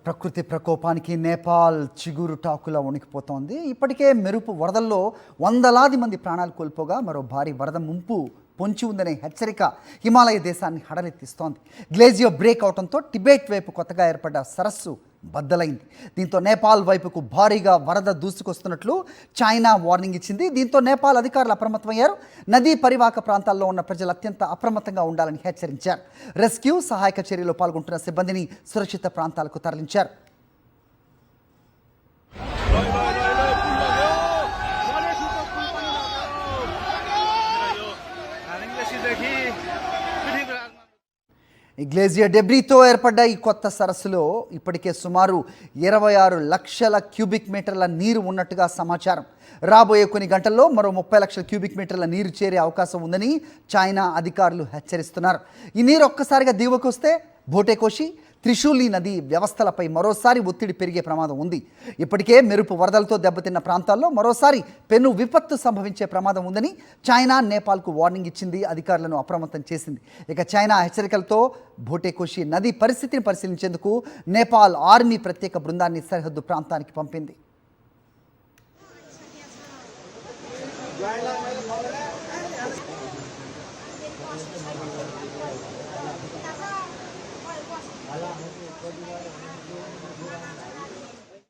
ప్రకృతి ప్రకోపానికి నేపాల్ చిగురుటాకులా వణికిపోతోంది. ఇప్పటికే మెరుపు వరదల్లో వందలాది మంది ప్రాణాలు కోల్పోగా మరో భారీ వరద ముంపు పొంచి ఉందనే హెచ్చరిక హిమాలయ దేశాన్ని హడలెత్తిస్తోంది. గ్లేజియర్ బ్రేక్ అవడంతో టిబెట్ వైపు కొత్తగా ఏర్పడ్డ సరస్సు బద్దలైంది. దీంతో నేపాల్ వైపుకు భారీగా వరద దూసుకొస్తున్నట్లు చైనా వార్నింగ్ ఇచ్చింది. దీంతో నేపాల్ అధికారులు అప్రమత్తమయ్యారు. నదీ పరివాహక ప్రాంతాల్లో ఉన్న ప్రజలు అత్యంత అప్రమత్తంగా ఉండాలని హెచ్చరించారు. రెస్క్యూ సహాయక చర్యలో పాల్గొంటున్న సిబ్బందిని సురక్షిత ప్రాంతాలకు తరలించారు. ఈ గ్లేజియర్ డెబ్రీతో ఏర్పడ్డ ఈ కొత్త సరస్సులో ఇప్పటికే సుమారు 26 లక్షల క్యూబిక్ మీటర్ల నీరు ఉన్నట్టుగా సమాచారం. రాబోయే కొన్ని గంటల్లో మరో 30 లక్షల క్యూబిక్ మీటర్ల నీరు చేరే అవకాశం ఉందని చైనా అధికారులు హెచ్చరిస్తున్నారు. ఈ నీరు ఒక్కసారిగా దిగువకు వస్తే భోటేకోషి, త్రిశూలి నది వ్యవస్థలపై మరోసారి ఒత్తిడి పెరిగే ప్రమాదం ఉంది. ఇప్పటికే మెరుపు వరదలతో దెబ్బతిన్న ప్రాంతాల్లో మరోసారి పెను విపత్తు సంభవించే ప్రమాదం ఉందని చైనా నేపాల్కు వార్నింగ్ ఇచ్చింది, అధికారులను అప్రమత్తం చేసింది. ఇక చైనా హెచ్చరికలతో భోటేకోషి నది పరిస్థితిని పరిశీలించేందుకు నేపాల్ ఆర్మీ ప్రత్యేక బృందాన్ని సరిహద్దు ప్రాంతానికి పంపింది.